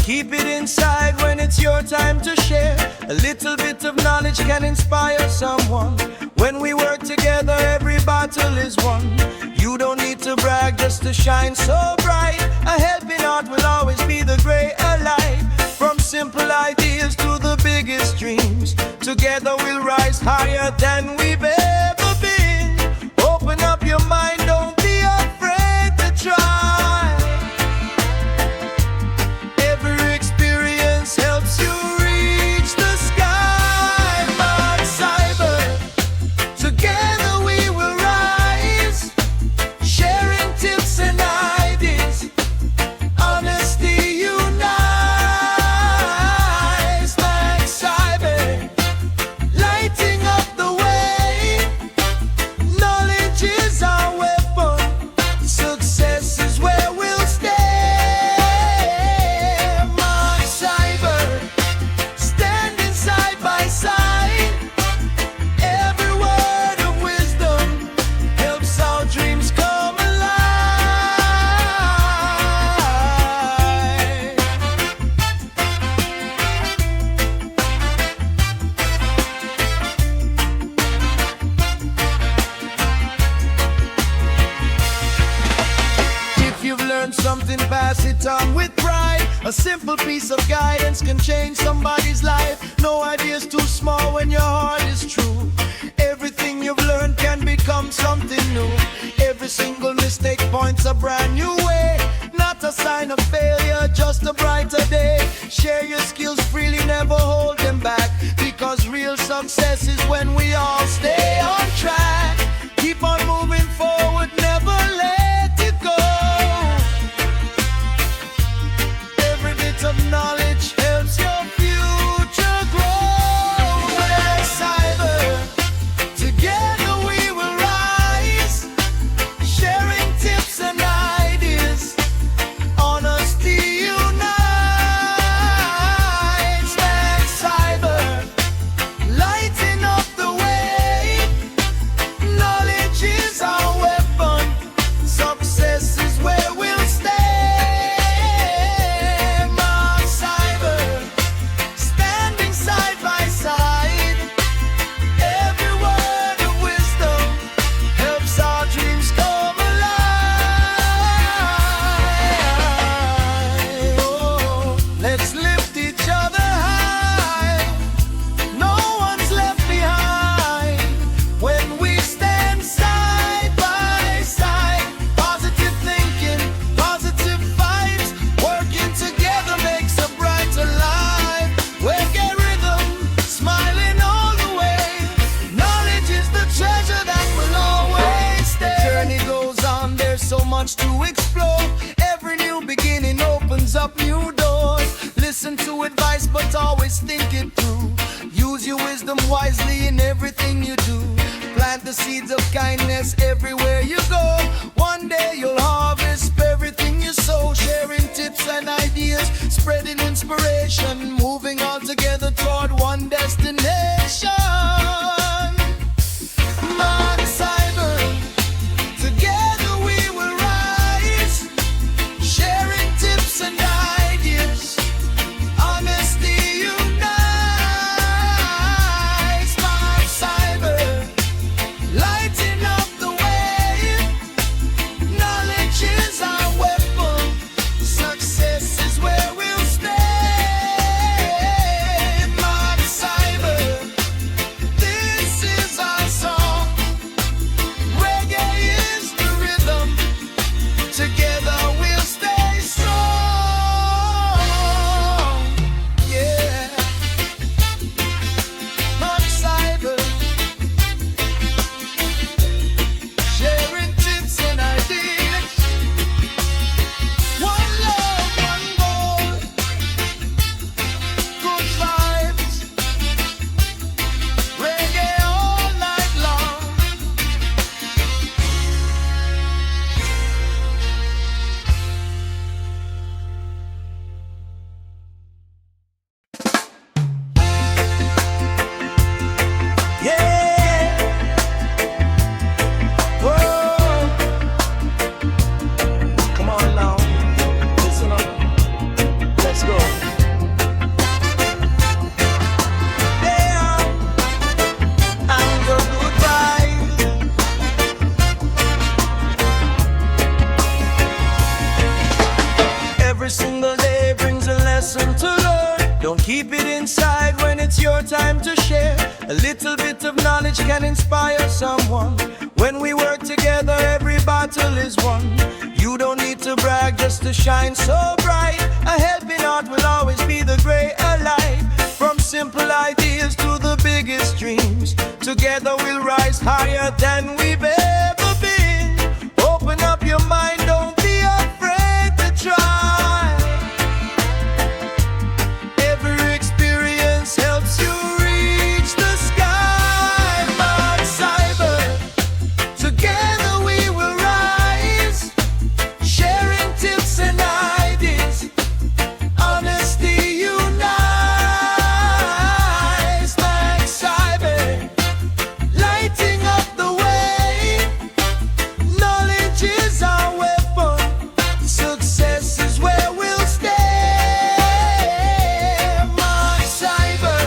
Keep it inside when it's your time to share. A little bit of knowledge can inspire someone. When we work together, every battle is won. You don't need to brag just to shine so bright. A helping heart will always be the greater light. From simple ideas to the biggest dreams, together we'll rise higher than we've ever been. Open up your mind, don't be afraid to try. Every experience helps you reach the sky. MAKCYBER, together we will rise, sharing tips and ideas. Honesty unites. MAKCYBER, lighting up the way. Knowledge is our weapon. Success is where we'll stay. MAKCYBER, standing side by side. Every word of wisdom helps our dreams come alive. If you've learned something, pass it on with pride. A simple piece of guidance can change somebody's life. No idea's too small when your heart is true. Everything you've learned can become something new. Every single mistake points a brand new way. Not a sign of failure, just a brighter day. Share your skills freely, never hold them back. Because real success is when we all stay on track. Keep on moving forward, never let it go. Every bit of knowledge helps your future grow. MAKCYBER, together we will rise, sharing tips and ideas. Honesty unites. MAKCYBER, lighting up the way. Knowledge is our weapon. Success is where we'll stay. MAKCYBER, standing side by side. Every word of wisdom helps our dreams come alive. Oh, let's lift each other high. No one's left behind when we stand side by side. Positive thinking, positive vibes, working together makes a brighter life. We'll get rhythm, smiling all the way. Knowledge is the treasure that will always stay. The journey goes on, there's so much to explore. Every new beginning opens up new doors. Listen to advice, but always think it through. Use your wisdom wisely in everything you do. Plant the seeds of kindness everywhere you go. One day you'll harvest everything you sow. Sharing tips and ideas, spreading inspiration, moving all together toward one destination. MAKCYBER, together we will rise, sharing tips and ideas. Honesty unites. MAKCYBER, lighting up the way. Knowledge is our weapon. Success is where we'll stay. Don't keep it inside when it's your time to share. A little bit of knowledge can inspire someone. When we work together, every battle is won. You don't need to brag just to shine so bright. A helping heart will always be the greater light. From simple ideas to the biggest dreams, together we'll rise higher than we've ever been. Open up your mind, don't be afraid to try. Every experience helps you reach the sky. MAKCYBER, together we will rise, sharing tips and ideas. Honesty unites. MAKCYBER, lighting up the way. Knowledge is our weapon. Success is where we'll stay. MAKCYBER,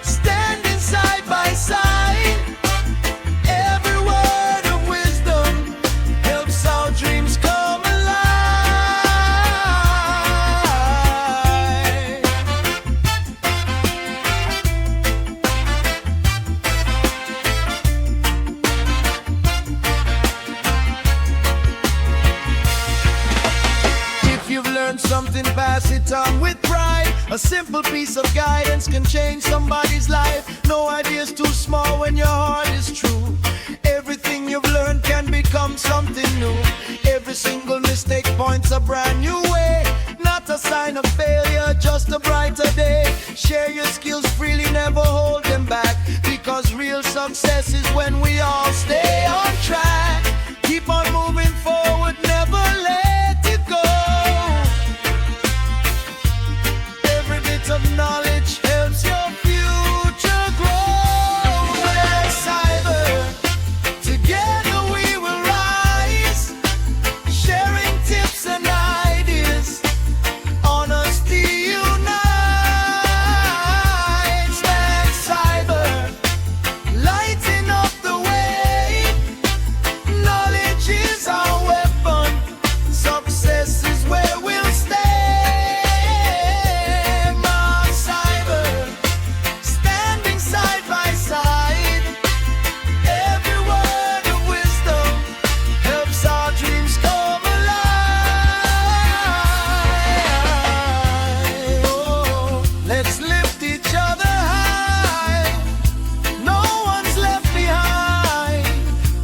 standing side by side. Every word of wisdom helps our dreams come alive. If you've learned something, pass it on with pride. A simple piece of guidance can change somebody's life. No idea's too small when your heart is true. Everything you've learned can become something new. Every single mistake points a brand new way. Not a sign of failure, just a brighter day. Share your skills freely, never hold them back. Because real success is when we all stay on track. Keep on moving forward, never let it go. Every bit of knowledge helps your future grow. MAKCYBER, together we will rise, sharing tips and ideas. Honesty unites. MAKCYBER, lighting up the way. Knowledge is our weapon. Success is where we'll stay. MAKCYBER, standing side by side. Every word of wisdom helps our dreams come alive. Oh, let's lift each other high. No one's left behind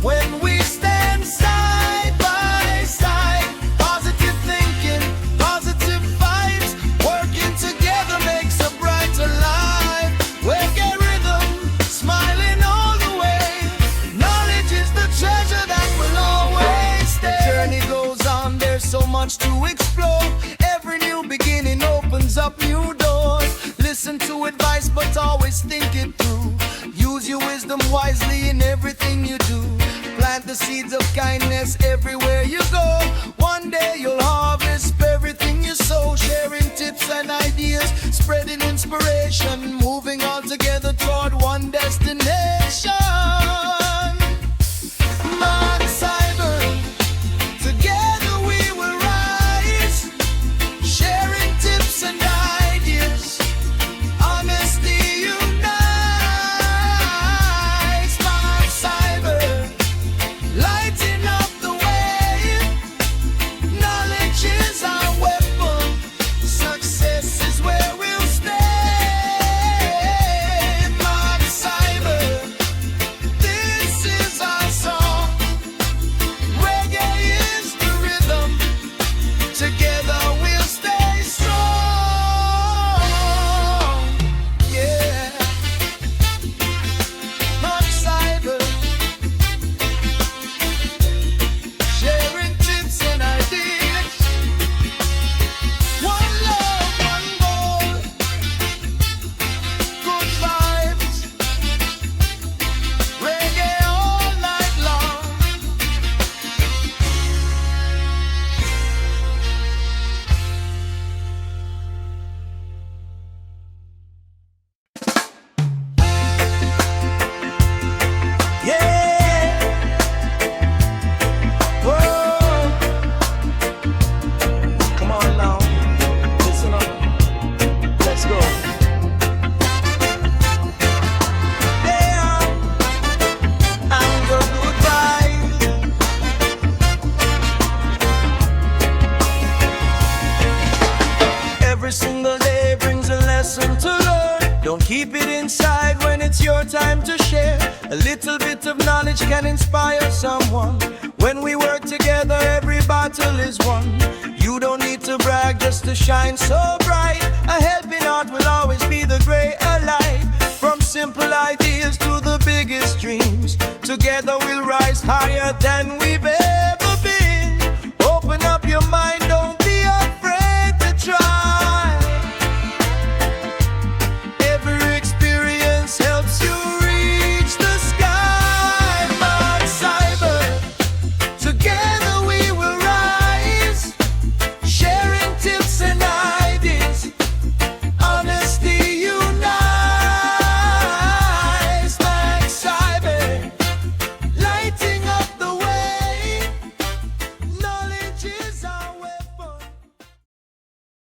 when we stand side by side. Positive thinking, positive vibes, working together makes a brighter life. We'll get rhythm, smiling all the way. Knowledge is the treasure that will always stay. The journey goes on, there's so much to explore. Every new beginning opens up new doors. Listen to advice, but always think it through. Use your wisdom wisely in everything you do. Plant the seeds of kindness everywhere you go. One day you'll harvest everything you sow. Sharing tips and ideas, spreading inspiration, moving all together toward one destination. MAKCYBER, together we will rise, sharing tips and ideas. Honesty unites. MAKCYBER, lighting up the way. Knowledge is our weapon. Success is where we'll stay. day brings a lesson to learn. Don't keep it inside when it's your time to share. A little bit of knowledge can inspire someone. When we work together, every battle is won. You don't need to brag just to shine so bright. A helping heart will always be the greater light. From simple ideas to the biggest dreams, together we'll rise higher than we've ever